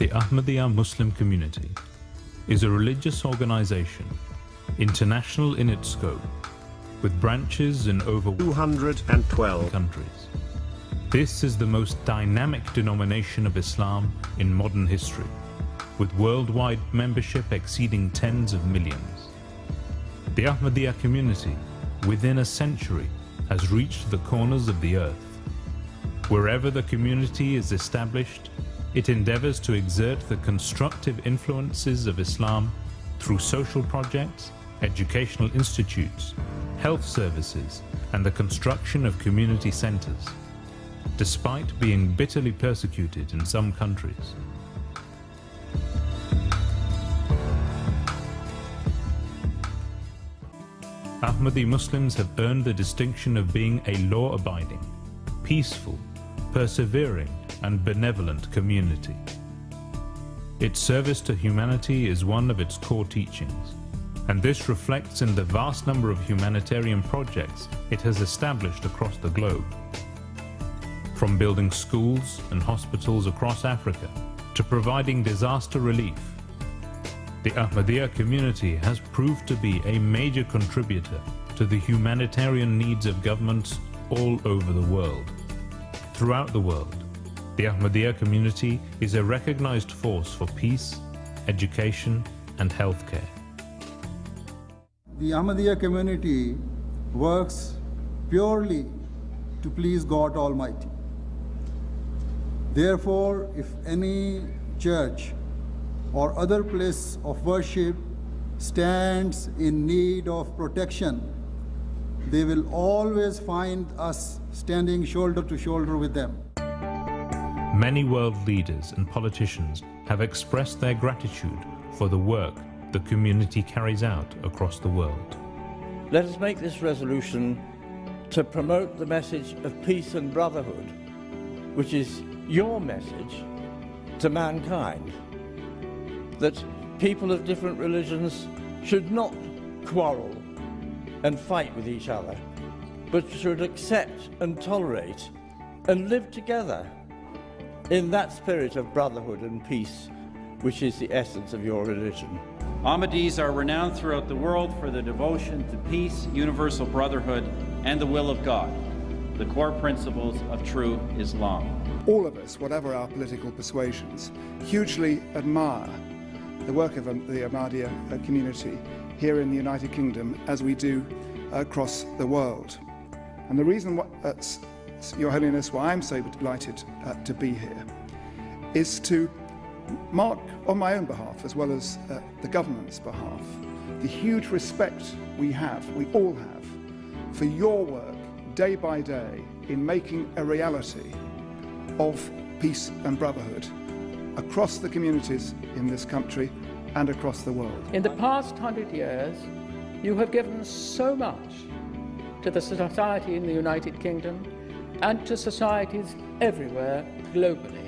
The Ahmadiyya Muslim community is a religious organization, international in its scope, with branches in over 212 countries. This is the most dynamic denomination of Islam in modern history, with worldwide membership exceeding tens of millions. The Ahmadiyya community, within a century, has reached the corners of the earth. Wherever the community is established, it endeavors to exert the constructive influences of Islam through social projects, educational institutes, health services, and the construction of community centers, despite being bitterly persecuted in some countries. Ahmadi Muslims have earned the distinction of being a law-abiding, peaceful, persevering, and benevolent community. Its service to humanity is one of its core teachings, and this reflects in the vast number of humanitarian projects it has established across the globe. From building schools and hospitals across Africa to providing disaster relief, the Ahmadiyya community has proved to be a major contributor to the humanitarian needs of governments all over the world. Throughout the world, the Ahmadiyya community is a recognized force for peace, education, and healthcare. The Ahmadiyya community works purely to please God Almighty. Therefore, if any church or other place of worship stands in need of protection, they will always find us standing shoulder to shoulder with them. Many world leaders and politicians have expressed their gratitude for the work the community carries out across the world. Let us make this resolution to promote the message of peace and brotherhood, which is your message to mankind, that people of different religions should not quarrel and fight with each other, but should accept and tolerate and live together in that spirit of brotherhood and peace, which is the essence of your religion. Ahmadis are renowned throughout the world for their devotion to peace, universal brotherhood, and the will of God, the core principles of true Islam. All of us, whatever our political persuasions, hugely admire the work of the Ahmadiyya community here in the United Kingdom, as we do across the world. And the reason, Your Holiness, why I'm so delighted to be here is to mark on my own behalf, as well as the government's behalf, the huge respect we all have, for your work day by day in making a reality of peace and brotherhood across the communities in this country and across the world. In the past 100 years, you have given so much to the society in the United Kingdom and to societies everywhere globally.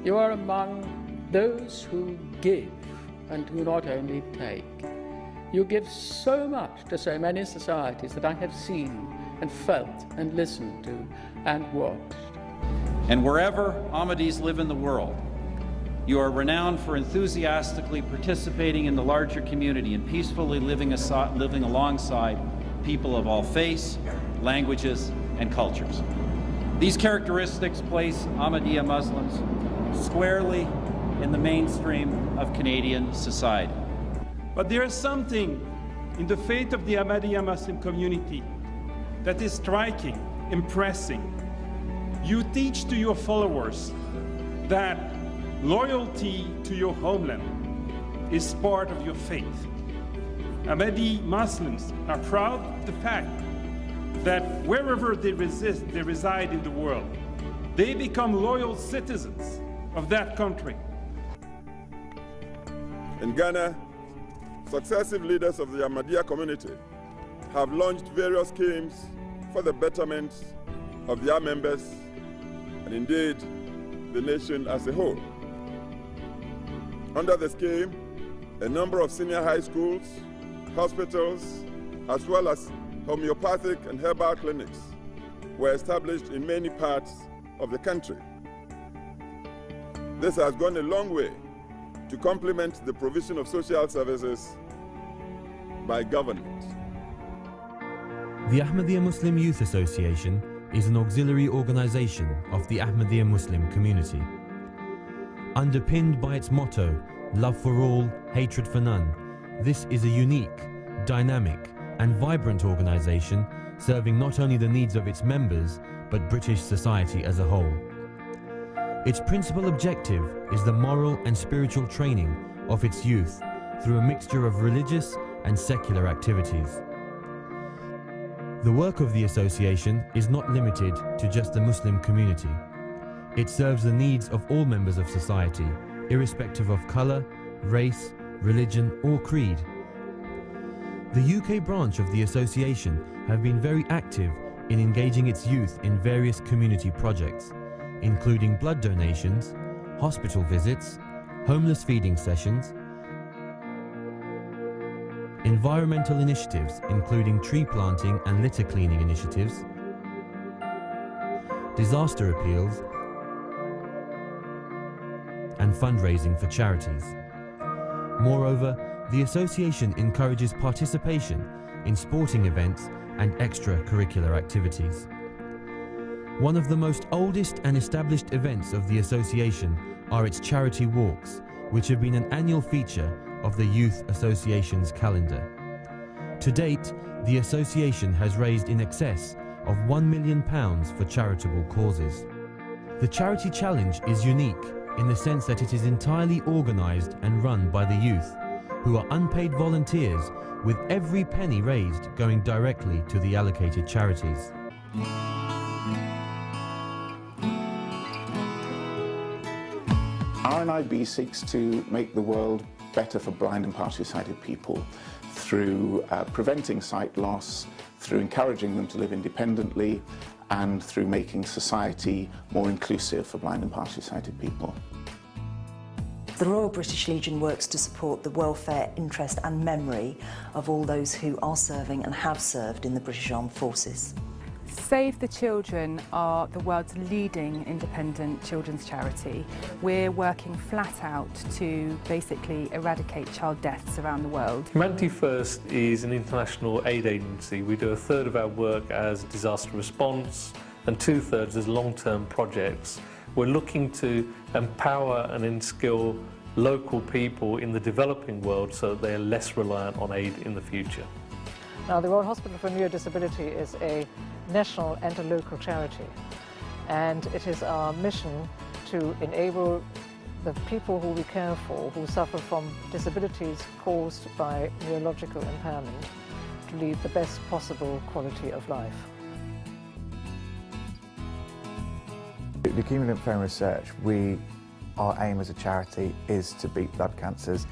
You are among those who give and who not only take. You give so much to so many societies that I have seen and felt and listened to and watched. And wherever Ahmadis live in the world, you are renowned for enthusiastically participating in the larger community and peacefully living alongside people of all faiths, languages, and cultures. These characteristics place Ahmadiyya Muslims squarely in the mainstream of Canadian society. But there is something in the faith of the Ahmadiyya Muslim community that is striking, impressing. You teach to your followers that loyalty to your homeland is part of your faith. Ahmadi Muslims are proud of the fact that wherever they reside in the world, they become loyal citizens of that country. In Ghana, successive leaders of the Ahmadiyya community have launched various schemes for the betterment of their members and indeed the nation as a whole. Under the scheme, a number of senior high schools, hospitals, as well as homeopathic and herbal clinics were established in many parts of the country. This has gone a long way to complement the provision of social services by government. The Ahmadiyya Muslim Youth Association is an auxiliary organization of the Ahmadiyya Muslim community. Underpinned by its motto, love for all, hatred for none, this is a unique, dynamic and vibrant organization serving not only the needs of its members, but British society as a whole. Its principal objective is the moral and spiritual training of its youth through a mixture of religious and secular activities. The work of the association is not limited to just the Muslim community. It serves the needs of all members of society, irrespective of colour, race, religion or creed. The UK branch of the association have been very active in engaging its youth in various community projects, including blood donations, hospital visits, homeless feeding sessions, environmental initiatives including tree planting and litter cleaning initiatives, disaster appeals, and fundraising for charities. Moreover, the association encourages participation in sporting events and extracurricular activities. One of the most oldest and established events of the association are its charity walks, which have been an annual feature of the Youth Association's calendar. To date, the association has raised in excess of £1 million for charitable causes. The Charity Challenge is unique in the sense that it is entirely organised and run by the youth, who are unpaid volunteers, with every penny raised going directly to the allocated charities. RNIB seeks to make the world better for blind and partially sighted people through preventing sight loss, through encouraging them to live independently, and through making society more inclusive for blind and partially sighted people. The Royal British Legion works to support the welfare, interest and memory of all those who are serving and have served in the British Armed Forces. Save the Children are the world's leading independent children's charity. We're working flat out to basically eradicate child deaths around the world. Humanity First is an international aid agency. We do a third of our work as disaster response and 2/3 as long-term projects. We're looking to empower and instill local people in the developing world so that they're less reliant on aid in the future. Now, the Royal Hospital for Neurodisability is a national and a local charity, and it is our mission to enable the people who we care for, who suffer from disabilities caused by neurological impairment, to lead the best possible quality of life. Leukemia Lymphoma Research, our aim as a charity is to beat blood cancers.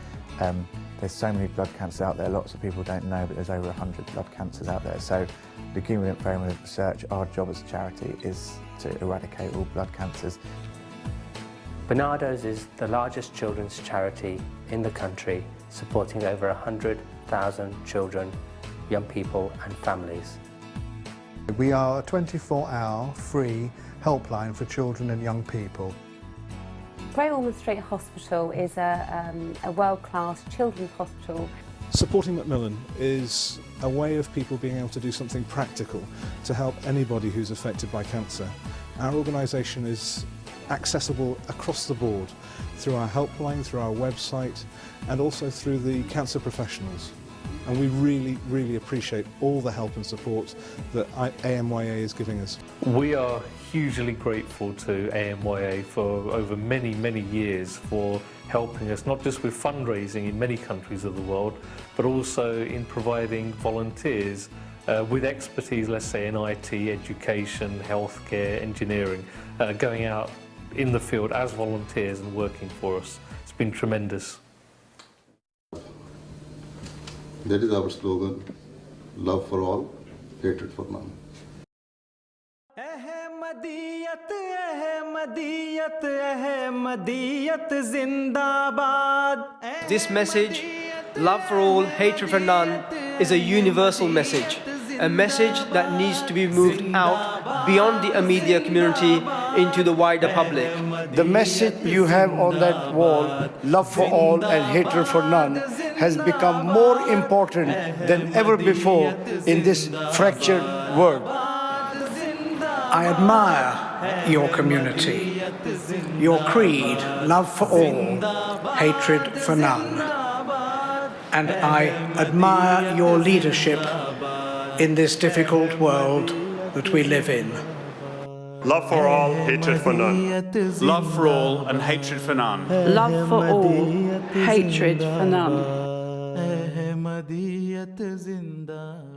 There's so many blood cancers out there, lots of people don't know, but there's over 100 blood cancers out there. So Leukemia Lymphoma Research, our job as a charity is to eradicate all blood cancers. Barnardo's is the largest children's charity in the country, supporting over 100,000 children, young people and families. We are a 24-hour free helpline for children and young people. Great Ormond Street Hospital is a world-class children's hospital. Supporting Macmillan is a way of people being able to do something practical to help anybody who's affected by cancer. Our organisation is accessible across the board through our helpline, through our website and also through the cancer professionals. And we really, really appreciate all the help and support that AMYA is giving us. We are hugely grateful to AMYA for over many, many years for helping us not just with fundraising in many countries of the world, but also in providing volunteers with expertise, let's say in IT, education, healthcare, engineering, going out in the field as volunteers and working for us. It's been tremendous. That is our slogan, love for all, hatred for none. Ahmadiyat, Ahmadiyat, Ahmadiyat Zindabad. This message, love for all, hatred for none, is a universal message. A message that needs to be moved out beyond the Ahmadiyya community into the wider public. The message you have on that wall, love for all and hatred for none, has become more important than ever before in this fractured world. I admire your community, your creed, love for all, hatred for none. And I admire your leadership in this difficult world that we live in. Love for all, hatred for none. Love for all and hatred for none. Love for all, hatred for none. Ahmadiyat Zinda